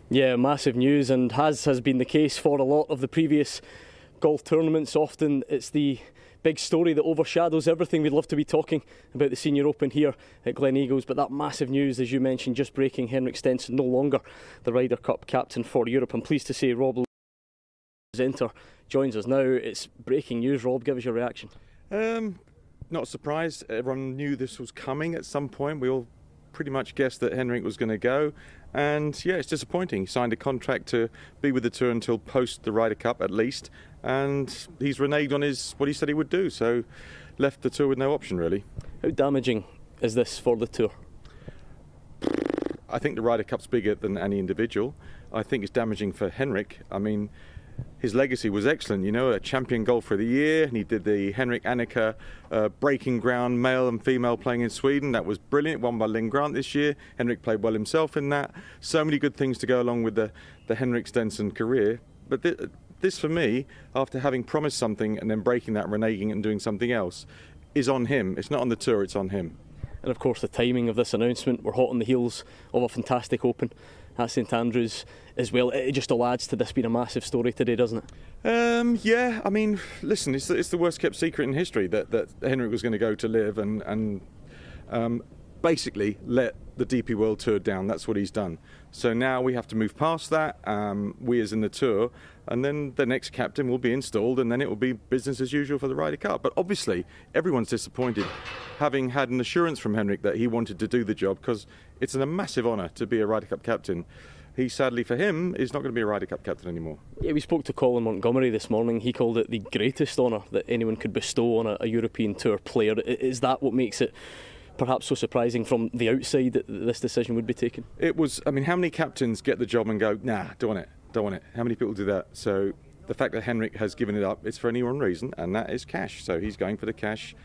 Yeah, massive news, and has been the case for a lot of the previous golf tournaments. Often it's the big story that overshadows everything. We'd love to be talking about the Senior Open here at Glen Eagles, but that massive news, as you mentioned, just breaking: Henrik Stenson no longer the Ryder Cup captain for Europe. I'm pleased to say Rob, presenter, joins us now. It's breaking news. Rob, give us your reaction. Not surprised. Everyone knew this was coming at some point. We all pretty much guessed that Henrik was going to go, and yeah, it's disappointing. He signed a contract to be with the tour until post the Ryder Cup at least, and he's reneged on what he said he would do, so left the tour with no option really. How damaging is this for the tour? I think the Ryder Cup's bigger than any individual. I think it's damaging for Henrik. I mean, his legacy was excellent, you know, a champion golfer of the year, and he did the Henrik Annika breaking ground, male and female playing in Sweden. That was brilliant, won by Lynn Grant this year. Henrik played well himself in that. So many good things to go along with the Henrik Stenson career. But this for me, after having promised something and then breaking that, reneging and doing something else, is on him. It's not on the tour, it's on him. And of course the timing of this announcement, we're hot on the heels of a fantastic Open at St Andrews as well. It just all adds to this being a massive story today, doesn't it? Yeah, I mean, listen, it's the worst kept secret in history that Henrik was going to go to LIV and basically let the DP World Tour down. That's what he's done. So now we have to move past that, we as in the tour, and then the next captain will be installed, and then it will be business as usual for the Ryder Cup. But obviously everyone's disappointed, having had an assurance from Henrik that he wanted to do the job, because it's a massive honour to be a Ryder Cup captain. He, sadly for him, is not going to be a Ryder Cup captain anymore. Yeah, we spoke to Colin Montgomery this morning. He called it the greatest honour that anyone could bestow on a European Tour player. Is that what makes it perhaps so surprising from the outside that this decision would be taken? It was. I mean, how many captains get the job and go, nah, don't want it? How many people do that? So the fact that Henrik has given it up, it's for only one reason, and that is cash. So he's going for the cash.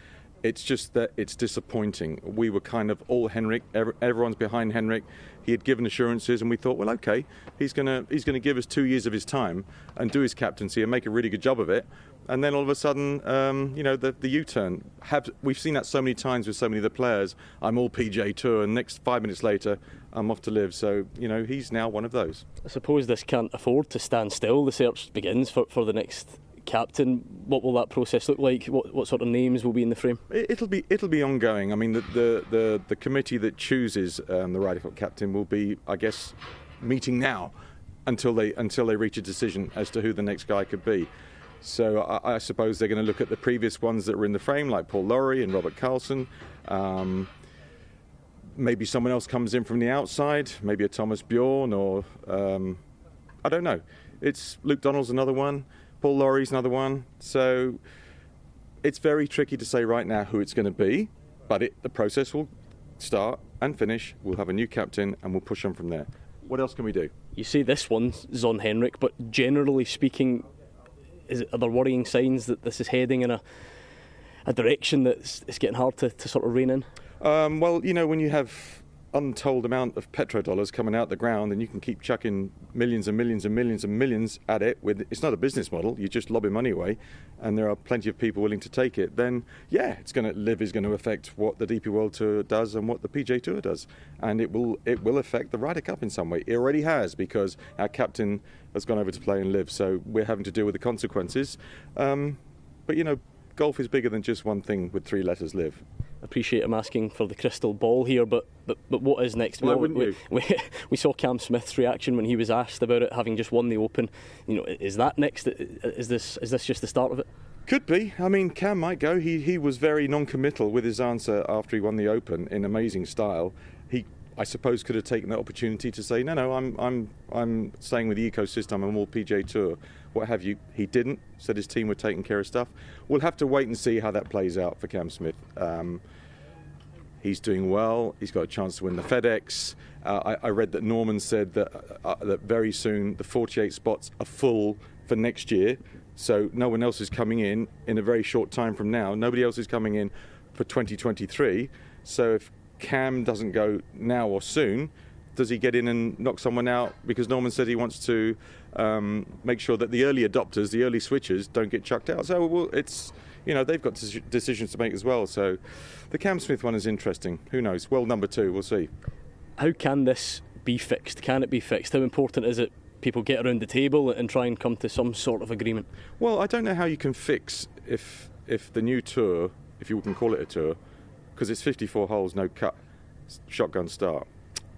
It's just that it's disappointing. We were kind of all Henrik. Everyone's behind Henrik. He had given assurances, and we thought, well, okay, he's gonna give us 2 years of his time and do his captaincy and make a really good job of it. And then all of a sudden, the U-turn. We've seen that so many times with so many of the players. I'm all PGA Tour, and next 5 minutes later, I'm off to LIV. So, he's now one of those. I suppose this can't afford to stand still. The search begins for the next captain. What will that process look like? What sort of names will be in the frame? It'll be ongoing. I mean, the committee that chooses the Ryder Cup captain will be, I guess, meeting now until they reach a decision as to who the next guy could be. So I suppose they're going to look at the previous ones that were in the frame, like Paul Lawrie and Robert Carlson. Maybe someone else comes in from the outside, maybe a Thomas Bjorn, or I don't know. It's Luke Donald's another one, Paul Laurie's another one. So it's very tricky to say right now who it's going to be, but the process will start and finish. We'll have a new captain and we'll push on from there. What else can we do? You say this one's on Henrik, but generally speaking, are there worrying signs that this is heading in a direction that's getting hard to sort of rein in? Well, when you have untold amount of petrodollars coming out the ground and you can keep chucking millions and millions and millions and millions at it, it's not a business model, you just lobbing money away, and there are plenty of people willing to take it, then yeah, LIV is going to affect what the DP World Tour does and what the PGA Tour does, and it will affect the Ryder Cup in some way. It already has, because our captain has gone over to play in LIV, so we're having to deal with the consequences. But golf is bigger than just one thing with 3 letters, LIV. Appreciate I'm asking for the crystal ball here, but what is next? Why wouldn't you? We saw Cam Smith's reaction when he was asked about it, having just won the Open. Is that next? Is this just the start of it? Could be. I mean, Cam might go. He was very non-committal with his answer after he won the Open in amazing style. He, I suppose, could have taken the opportunity to say, no, I'm staying with the ecosystem. I'm all PGA Tour, what have you. He didn't. Said his team were taking care of stuff. We'll have to wait and see how that plays out for Cam Smith. He's doing well. He's got a chance to win the FedEx. I read that Norman said that very soon the 48 spots are full for next year. So no one else is coming in a very short time from now. Nobody else is coming in for 2023. So if Cam doesn't go now or soon, does he get in and knock someone out? Because Norman said he wants to make sure that the early adopters, the early switchers, don't get chucked out. So they've got decisions to make as well. So the Cam Smith one is interesting. Who knows? Well, number 2, we'll see. How can this be fixed? Can it be fixed? How important is it people get around the table and try and come to some sort of agreement? Well, I don't know how you can fix if the new tour, if you can call it a tour, because it's 54 holes, no cut, shotgun start.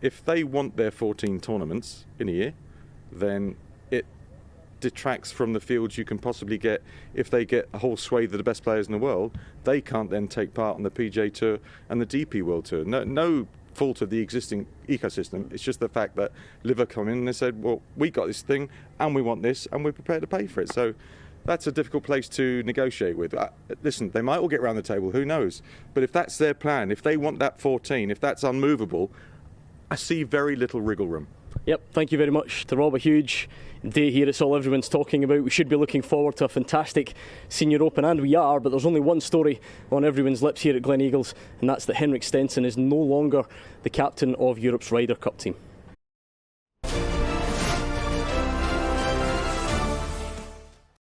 If they want their 14 tournaments in a year, then it detracts from the fields you can possibly get. If they get a whole swathe of the best players in the world, they can't then take part on the PGA Tour and the DP World Tour. No fault of the existing ecosystem. It's just the fact that LIV have come in and they said, well, we got this thing and we want this and we're prepared to pay for it. So that's a difficult place to negotiate with. Listen, they might all get around the table, who knows? But if that's their plan, if they want that 14, if that's unmovable, I see very little wriggle room. Yep, thank you very much to Rob. A huge day here. It's all everyone's talking about. We should be looking forward to a fantastic Senior Open, and we are, but there's only one story on everyone's lips here at Gleneagles, and that's that Henrik Stenson is no longer the captain of Europe's Ryder Cup team.